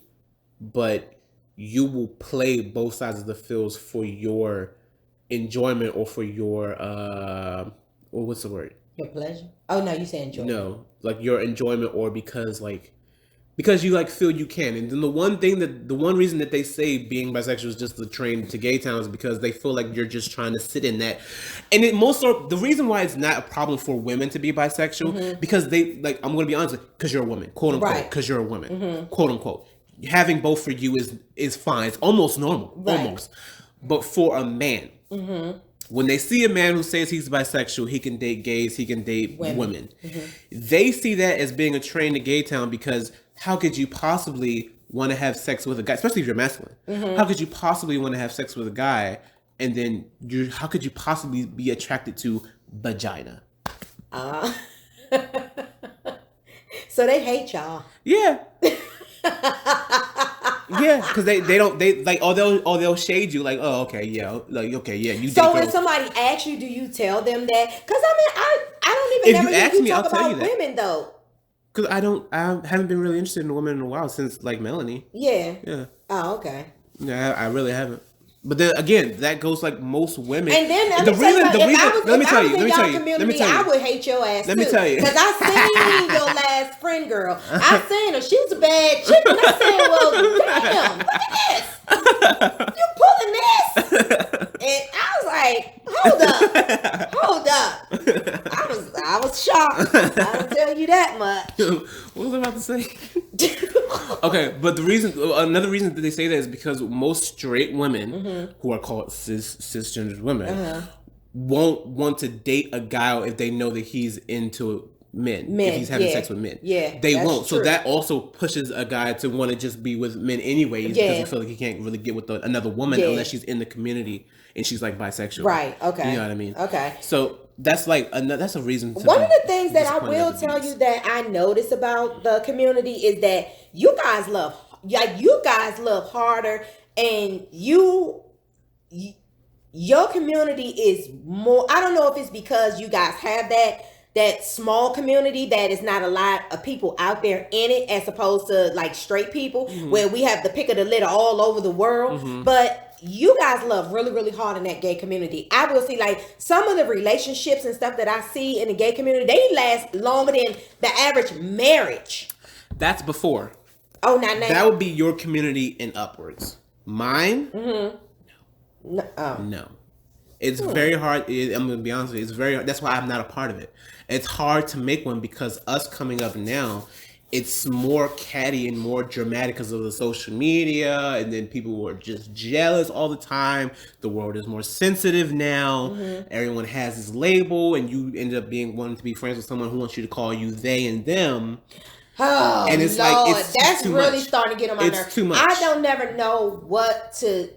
Speaker 1: but you will play both sides of the fields for your enjoyment or for your, what's the word?
Speaker 2: Your pleasure? Oh, no, you say enjoyment.
Speaker 1: No, like your enjoyment or because like Because you like feel you can. And then the one reason that they say being bisexual is just the train to gay town is because they feel like you're just trying to sit in that. And the reason why it's not a problem for women to be bisexual, because they, like, I'm going to be honest, because you're a woman, quote unquote, because you're a woman, quote unquote. Having both for you is fine. It's almost normal, almost. But for a man, when they see a man who says he's bisexual, he can date gays, he can date women. They see that as being a train to gay town because how could you possibly want to have sex with a guy, especially if you're masculine? How could you possibly want to have sex with a guy and then how could you possibly be attracted to vagina?
Speaker 2: So they hate y'all.
Speaker 1: Yeah. Yeah, because they like they'll shade you like, oh, okay, yeah, like, okay, yeah, you.
Speaker 2: So when somebody asks you, do you tell them that? Because I don't even ever hear you talk about women though.
Speaker 1: Because I haven't been really interested in a woman in a while since like Melanie.
Speaker 2: Yeah.
Speaker 1: Yeah.
Speaker 2: Oh, okay.
Speaker 1: Yeah, I really haven't. But then again, that goes like most women.
Speaker 2: And then let me tell you, I would hate your ass.
Speaker 1: Let me tell you,
Speaker 2: because I seen your last friend girl. I seen her. She was a bad chick. And I said, well, damn, look at this. You pulling this? And I was like, hold up. I was shocked. I don't tell you that much.
Speaker 1: What was I about to say? Okay, but another reason that they say that is because most straight women who are called cisgendered women won't want to date a guy if they know that he's into men if he's having sex with men. Yeah, they won't. True. So that also pushes a guy to want to just be with men anyways because he feels like he can't really get with another woman unless she's in the community and she's like bisexual.
Speaker 2: Right. Okay.
Speaker 1: You know what I mean?
Speaker 2: Okay.
Speaker 1: So that's like that's a reason.
Speaker 2: One of the things that I will tell you that I notice about the community is that you guys love harder, and your community is more. I don't know if it's because you guys have that small community that is not a lot of people out there in it, as opposed to like straight people where we have the pick of the litter all over the world, but. You guys love really, really hard in that gay community. I will see like some of the relationships and stuff that I see in the gay community, they last longer than the average marriage.
Speaker 1: That's before.
Speaker 2: Oh, now.
Speaker 1: That would be your community and upwards. Mine? No. It's very hard. I'm going to be honest with you. It's very hard. That's why I'm not a part of it. It's hard to make one because us coming up now, it's more catty and more dramatic because of the social media, and then people are just jealous all the time. The world is more sensitive now. Everyone has this label, and you end up wanting to be friends with someone who wants you to call you they and them.
Speaker 2: Oh, and it's Lord, like that's really starting to get on my nerves.
Speaker 1: Too much.
Speaker 2: I don't never know what to.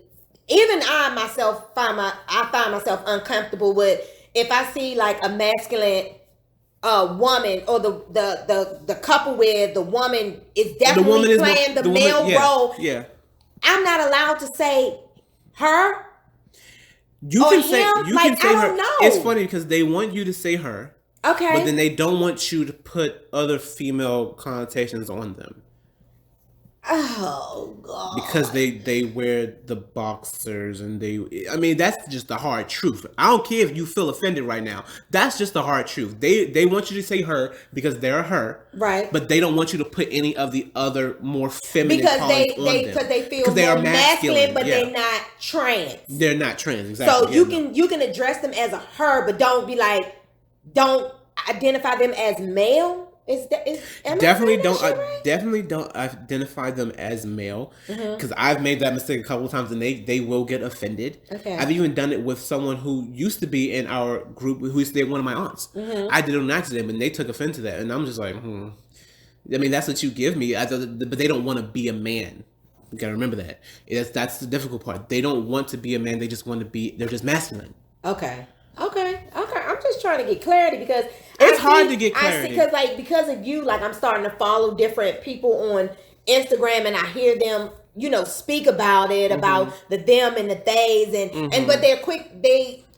Speaker 2: Even I myself find myself uncomfortable with if I see like a masculine woman or the couple where the woman is definitely playing the male role. Yeah. I'm not allowed to say her.
Speaker 1: You can say her.
Speaker 2: Know.
Speaker 1: It's funny because they want you to say her.
Speaker 2: Okay.
Speaker 1: But then they don't want you to put other female connotations on them.
Speaker 2: Oh God!
Speaker 1: Because they wear the boxers and that's just the hard truth. I don't care if you feel offended right now. That's just the hard truth. They want you to say her because they're her,
Speaker 2: right?
Speaker 1: But they don't want you to put any of the other more feminine because they
Speaker 2: feel more masculine, but they're not trans.
Speaker 1: They're not trans, exactly.
Speaker 2: So you can address them as a her, but don't identify them as male. Definitely
Speaker 1: don't identify them as male because I've made that mistake a couple of times and they will get offended. Okay. I've even done it with someone who used to be in our group who used to be one of my aunts. I did it on accident and they took offense to that, and I'm just like, I mean, that's what you give me, but they don't want to be a man. You gotta remember that. That's the difficult part. They don't want to be a man. They just want to be. They're just masculine.
Speaker 2: Okay. I'm just trying to get clarity because
Speaker 1: it's hard to get clarity.
Speaker 2: Because of you, like I'm starting to follow different people on Instagram and I hear them, speak about it, about the them and the theys and but they're quick.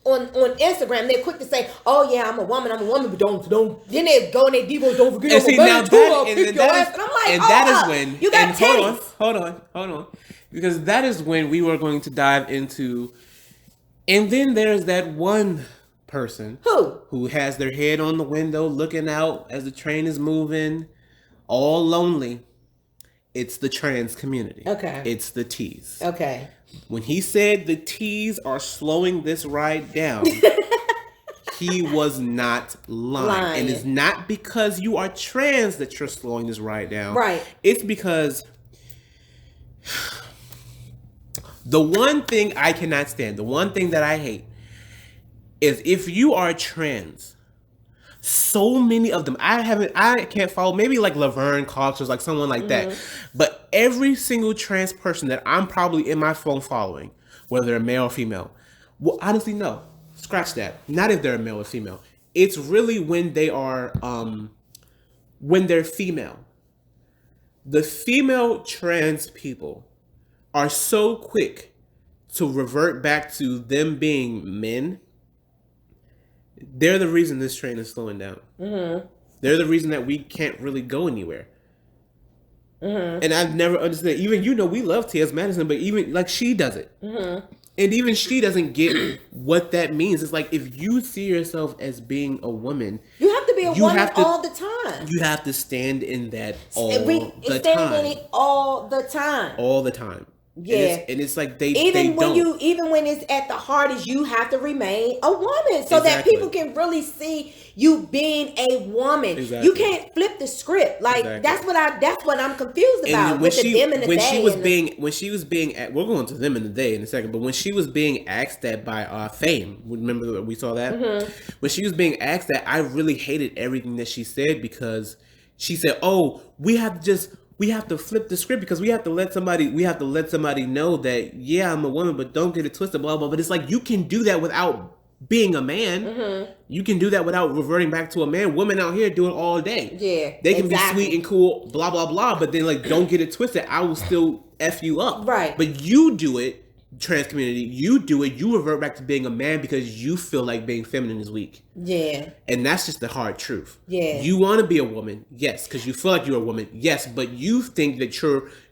Speaker 2: On Instagram, they're quick to say, "Oh yeah, I'm a woman, but don't." Then they go and they devo, don't forget. And see now
Speaker 1: that is when
Speaker 2: you got titties.
Speaker 1: Hold on, because that is when we were going to dive into. And then there's that one person who has their head on the window looking out as the train is moving, all lonely. It's the trans community.
Speaker 2: Okay.
Speaker 1: It's the T's.
Speaker 2: Okay.
Speaker 1: When he said the T's are slowing this ride down, he was not lying. And it's not because you are trans that you're slowing this ride down.
Speaker 2: Right.
Speaker 1: It's because the one thing I cannot stand, the one thing that I hate, is if you are trans, so many of them, I can't follow, maybe like Laverne Cox or like someone like that, but every single trans person that I'm probably in my phone following, whether they're male or female, well, honestly, no, scratch that. Not if they're a male or female. It's really when they are, when they're female. The female trans people are so quick to revert back to them being men. They're the reason this train is slowing down. Mm-hmm. They're the reason that we can't really go anywhere. Mm-hmm. And I've never understood. Even we love T.S. Madison, but even like she does it, and even she doesn't get what that means. It's like if you see yourself as being a woman,
Speaker 2: you have to be a woman all the time.
Speaker 1: You have to stand in that all the time.
Speaker 2: Stand in it all the time.
Speaker 1: All the time.
Speaker 2: Yeah,
Speaker 1: and it's like they
Speaker 2: even
Speaker 1: don't.
Speaker 2: when it's at the hardest, you have to remain a woman so that people can really see you being a woman. Exactly. You can't flip the script. Like that's what I'm confused about with the them and the they.
Speaker 1: When she was being, we're going to them in the day in a second, but when she was being asked that by Fame, remember that we saw that? Mm-hmm. When she was being asked that, I really hated everything that she said because she said, "Oh, we have to flip the script because we have to let somebody know that, yeah, I'm a woman, but don't get it twisted, blah, blah." But it's like, you can do that without being a man. Mm-hmm. You can do that without reverting back to a man. Women out here do it all day.
Speaker 2: Yeah,
Speaker 1: they can be sweet and cool, blah, blah, blah. But then like, don't get it twisted. I will still F you up.
Speaker 2: Right.
Speaker 1: But you do it, trans community, you do it, you revert back to being a man because you feel like being feminine is weak.
Speaker 2: Yeah.
Speaker 1: And that's just the hard truth.
Speaker 2: Yeah.
Speaker 1: You want to be a woman, yes, because you feel like you're a woman, yes, but you think that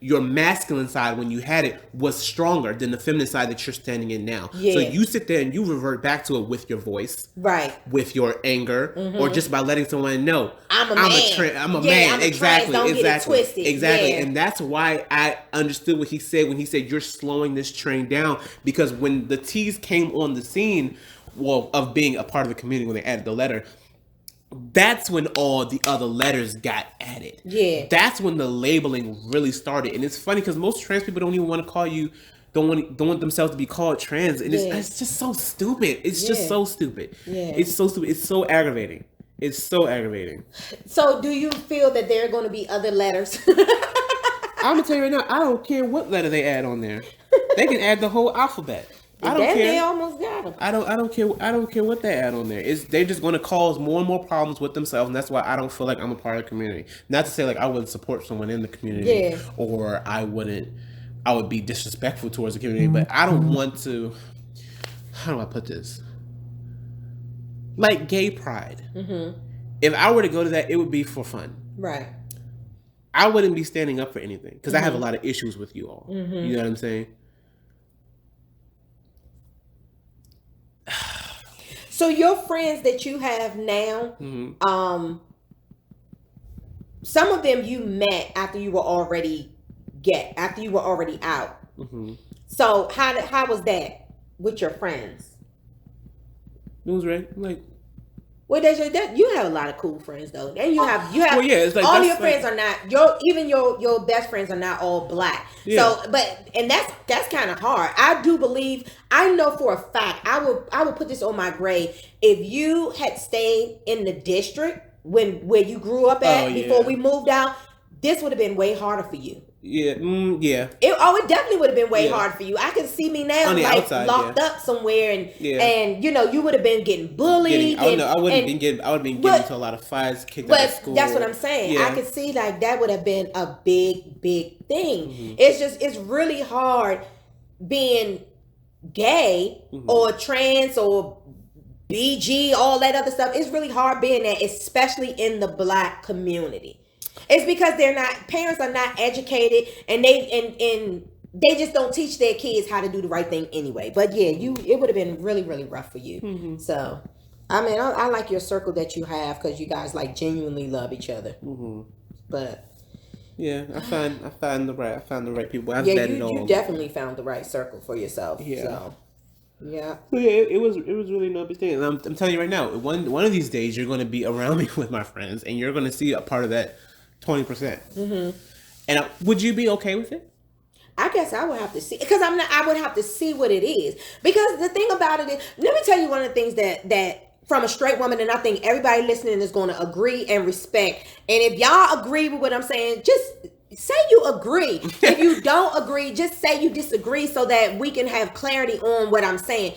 Speaker 1: your masculine side when you had it was stronger than the feminine side that you're standing in now. Yeah. So you sit there and you revert back to it with your voice.
Speaker 2: Right.
Speaker 1: With your anger, or just by letting someone know
Speaker 2: I'm a man.
Speaker 1: I'm a man. Exactly.
Speaker 2: Don't get it twisted.
Speaker 1: Exactly.
Speaker 2: Yeah.
Speaker 1: And that's why I understood what he said when he said you're slowing this train down, because when the T's came on the scene, of being a part of the community, when they added the letter, that's when all the other letters got added. Yeah. That's when the labeling really started. And it's funny because most trans people don't even want to call you, don't want themselves to be called trans. And it's just so stupid. It's just so stupid. Yeah. It's so stupid. It's so aggravating. It's so aggravating.
Speaker 2: So do you feel that there are going to be other letters?
Speaker 1: I'm going to tell you right now, I don't care what letter they add on there. They can add the whole alphabet. I don't care.
Speaker 2: They almost got them.
Speaker 1: I don't care. I don't care what they add on there. They're just going to cause more and more problems with themselves, and that's why I don't feel like I'm a part of the community. Not to say like I wouldn't support someone in the community, or I would be disrespectful towards the community, but I don't want to. How do I put this? Like gay pride. Mm-hmm. If I were to go to that, it would be for fun.
Speaker 2: Right.
Speaker 1: I wouldn't be standing up for anything because I have a lot of issues with you all. Mm-hmm. You know what I'm saying?
Speaker 2: So your friends that you have now, some of them you met after you were already out. Mm-hmm. So how was that with your friends?
Speaker 1: It was right, like.
Speaker 2: Well, you have a lot of cool friends though, and you have. Well, yeah, it's like all your friends are not your best friends are not all black. Yeah. So, and that's kind of hard. I do believe, I know for a fact, I will put this on my grave. If you had stayed in the district where you grew up at before we moved out, this would have been way harder for you.
Speaker 1: Yeah, yeah.
Speaker 2: It definitely would have been way hard for you. I can see me now, like outside, locked up somewhere, and you would have been getting bullied. I would have been getting
Speaker 1: into a lot of fights, kicked out of school.
Speaker 2: That's what I'm saying. Yeah. I could see like that would have been a big thing. Mm-hmm. It's really hard being gay or trans or BG, all that other stuff. It's really hard being that, especially in the black community. It's because parents are not educated, and they just don't teach their kids how to do the right thing anyway. But yeah, it would have been really, really rough for you. Mm-hmm. So, I mean, I like your circle that you have because you guys like genuinely love each other. Mm-hmm. But
Speaker 1: Yeah, I found the right people. I've
Speaker 2: vetted you definitely found the right circle for yourself. Yeah. So.
Speaker 1: Yeah. So yeah, it was really no big thing. And I'm telling you right now, one of these days you're going to be around me with my friends, and you're going to see a part of that 20%. Mm-hmm. And would you be okay with it?
Speaker 2: I guess I would have to see, because I would have to see what it is. Because the thing about it is, let me tell you one of the things that from a straight woman, and I think everybody listening is going to agree and respect. And if y'all agree with what I'm saying, just say you agree. If you don't agree, just say you disagree so that we can have clarity on what I'm saying.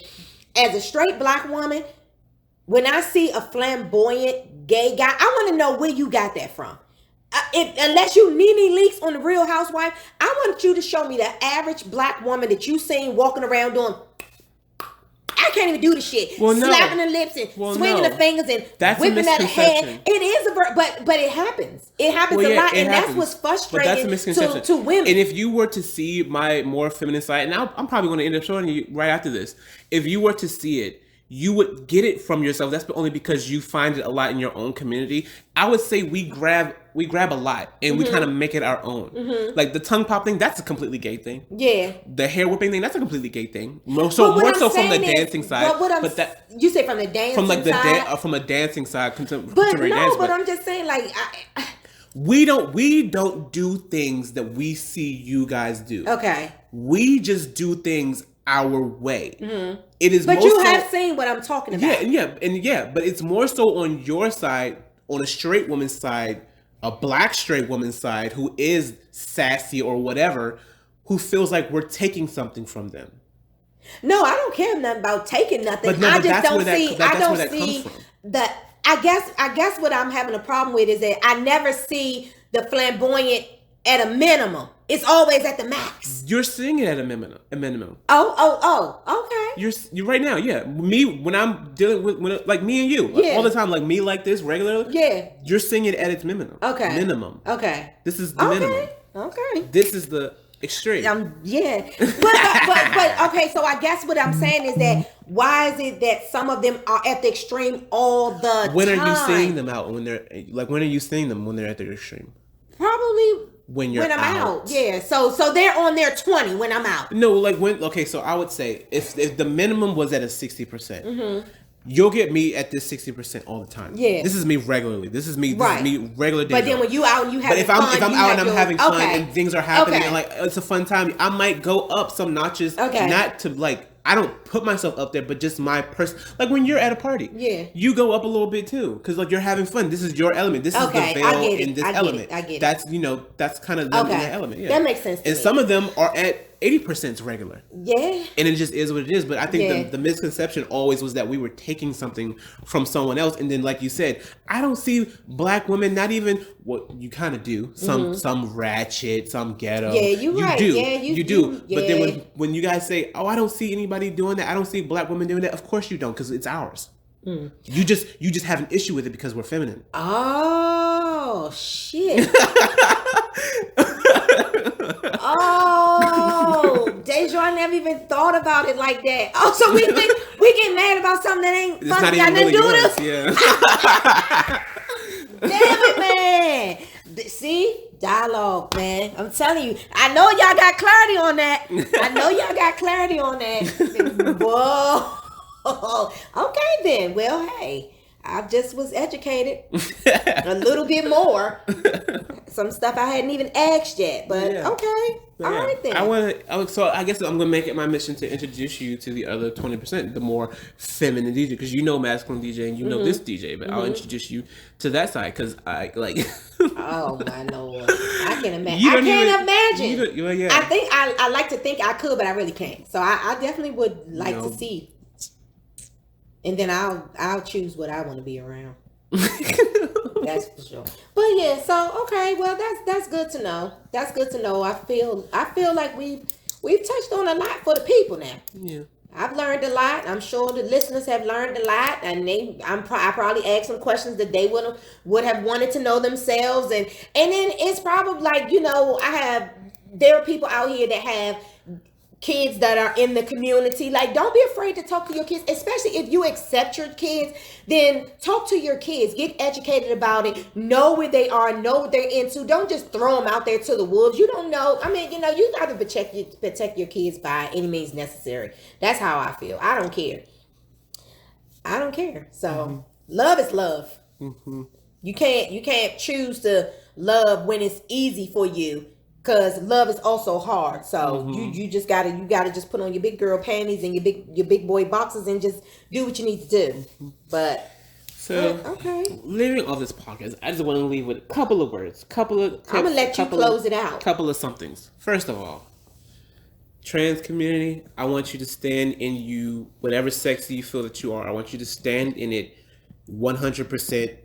Speaker 2: As a straight black woman, when I see a flamboyant gay guy, I want to know where you got that from. Unless you Nene Leakes on The Real Housewife, I want you to show me the average black woman that you seen walking around doing. I can't even do the shit. Slapping the lips and swinging the fingers and whipping at the head. It is but it happens. It happens a lot, and that's what's frustrating to women.
Speaker 1: And if you were to see my more feminine side, and I'm probably going to end up showing you right after this. If you were to see it, you would get it from yourself. That's only because you find it a lot in your own community. I would say we grab a lot and we kind of make it our own. Mm-hmm. Like the tongue pop thing, that's a completely gay thing. Yeah. The hair whipping thing, that's a completely gay thing. More so from the dancing side.
Speaker 2: You say from the dancing side?
Speaker 1: From a dancing side.
Speaker 2: But I'm just saying, like,
Speaker 1: we don't do things that we see you guys do. Okay. We just do things our way. Mm-hmm. It is,
Speaker 2: but you have seen what I'm talking about.
Speaker 1: Yeah, but it's more so on your side, on a straight woman's side, a black straight woman's side who is sassy or whatever, who feels like we're taking something from them.
Speaker 2: No, I don't care nothing about taking nothing. I just don't see. I don't see the. I guess what I'm having a problem with is that I never see the flamboyant at a minimum. It's always at the max.
Speaker 1: You're seeing it at a minimum.
Speaker 2: Oh, okay.
Speaker 1: You're right now, yeah. Me, when I'm dealing with like me and you, all the time, like me like this regularly. Yeah. You're seeing it at its minimum. Okay. Minimum. Okay. This is the minimum. Okay. This is the extreme.
Speaker 2: Yeah. But okay, so I guess what I'm saying is that why is it that some of them are at the extreme all the time?
Speaker 1: When are you seeing them out when they're like? When are you seeing them when they're at their extreme?
Speaker 2: Probably when I'm out. Yeah. So they're on their 20 when I'm out.
Speaker 1: No, like when. Okay, so I would say if the minimum was at a 60%, you'll get me at this 60% all the time. Yeah. This is me regularly. This is me regular days.
Speaker 2: But then when you out and you have
Speaker 1: fun. But if I'm out and I'm having fun and things are happening and like it's a fun time, I might go up some notches. Okay. Not to like. I don't put myself up there, but just my person. Like when you're at a party, you go up a little bit too, because like you're having fun. This is your element. This is the veil in this element. I get it. That's kind of them in that element. Yeah.
Speaker 2: That makes sense.
Speaker 1: And some of them are at 80% regular. Yeah. And it just is what it is. But I think the misconception always was that we were taking something from someone else. And then, like you said, I don't see black women, not even what you kind of do. Some ratchet, some ghetto. Yeah, you right. Do. Yeah, you do. Yeah. But then when you guys say, oh, I don't see anybody doing that. I don't see black women doing that. Of course you don't, because it's ours. Mm. You just have an issue with it because we're feminine.
Speaker 2: Oh, shit. Oh, Deja, I never even thought about it like that. Oh, so we get mad about something that ain't fun. Got nothing to do with us. Yeah. Damn it, man. See? Dialogue, man. I'm telling you. I know y'all got clarity on that. Whoa. Okay, then. Well, hey. I just was educated a little bit more. Some stuff I hadn't even asked yet, but okay. All right then.
Speaker 1: So I guess I'm gonna make it my mission to introduce you to the other 20%, the more feminine DJ, because you know masculine DJ and you know this DJ, but I'll introduce you to that side because I like.
Speaker 2: Oh my Lord! I can imagine. I can't imagine. I think I like to think I could, but I really can't. So I definitely would like to see. And then I'll choose what I want to be around. That's for sure. But yeah, so okay, well that's good to know. That's good to know. I feel like we've touched on a lot for the people now. Yeah. I've learned a lot. I'm sure the listeners have learned a lot, and I probably asked some questions that they would have wanted to know themselves, and then it's probably like, there are people out here that have kids that are in the community. Like, don't be afraid to talk to your kids, especially if you accept your kids. Then talk to your kids, get educated about it, know where they are, know what they're into. Don't just throw them out there to the wolves. You don't know. I mean, you got to protect your kids by any means necessary. That's how I feel. I don't care. So love is love. You can't choose to love when it's easy for you, because love is also hard. So you gotta just put on your big girl panties and your big boy boxes and just do what you need to do. But okay,
Speaker 1: leaving off this podcast, I just want to leave with a couple of words. I'm
Speaker 2: gonna let you close it out.
Speaker 1: Couple of somethings. First of all, trans community, I want you to stand in you, whatever sex you feel that you are. I want you to stand in it 100%,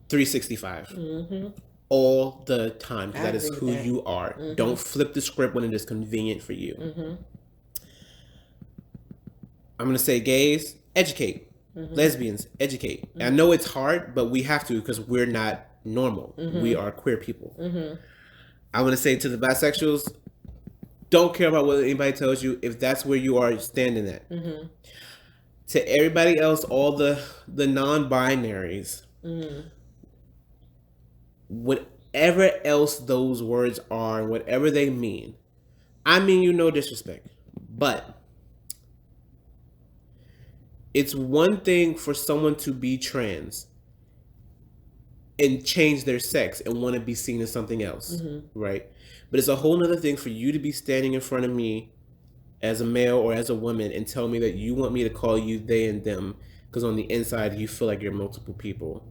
Speaker 1: 365. All the time, because that is who you are. Don't flip the script when it is convenient for you. I'm gonna say, gays, educate. Lesbians, educate. I know it's hard, but we have to, because we're not normal. We are queer people. I'm gonna say to the bisexuals, don't care about what anybody tells you. If that's where you are, stand in that. To everybody else, all the non-binaries, whatever else those words are, whatever they mean, I mean you no disrespect, but it's one thing for someone to be trans and change their sex and want to be seen as something else, right? But it's a whole nother thing for you to be standing in front of me as a male or as a woman and tell me that you want me to call you they and them because on the inside you feel like you're multiple people.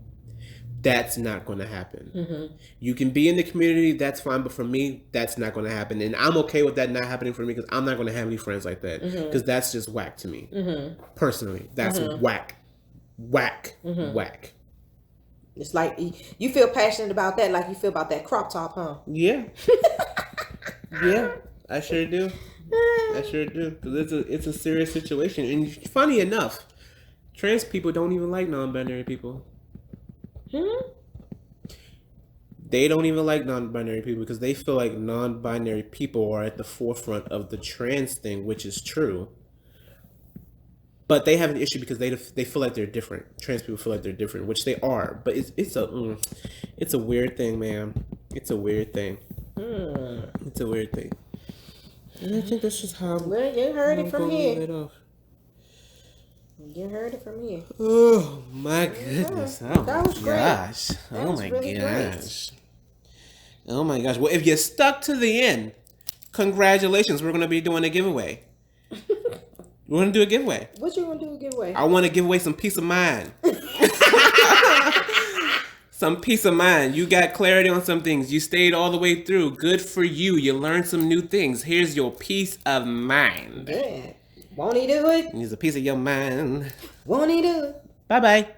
Speaker 1: That's not going to happen. You can be in the community, that's fine, but for me, that's not going to happen. And I'm okay with that not happening for me, because I'm not going to have any friends like that, because that's just whack to me. Personally, that's whack.
Speaker 2: It's like you feel passionate about that, like you feel about that crop top, huh?
Speaker 1: Yeah. Yeah, I sure do. Because it's a serious situation. And funny enough, trans people don't even like non-binary people. They don't even like non-binary people because they feel like non-binary people are at the forefront of the trans thing, which is true. But they have an issue because they feel like they're different. Trans people feel like they're different, which they are. But it's a weird thing, man. It's a weird thing. It's a weird thing. And I think that's just how.
Speaker 2: Well, you heard it from here. You heard it from here.
Speaker 1: Oh my goodness! Oh
Speaker 2: that was
Speaker 1: my gosh! Oh my gosh! Oh my gosh! Well, if you stuck to the end, congratulations! We're gonna be doing a giveaway. We're gonna do a giveaway.
Speaker 2: What you gonna do a giveaway?
Speaker 1: I want to give away some peace of mind. Some peace of mind. You got clarity on some things. You stayed all the way through. Good for you. You learned some new things. Here's your peace of mind.
Speaker 2: Yeah. Won't he do it?
Speaker 1: Here's a piece of your mind.
Speaker 2: Won't he do it?
Speaker 1: Bye-bye.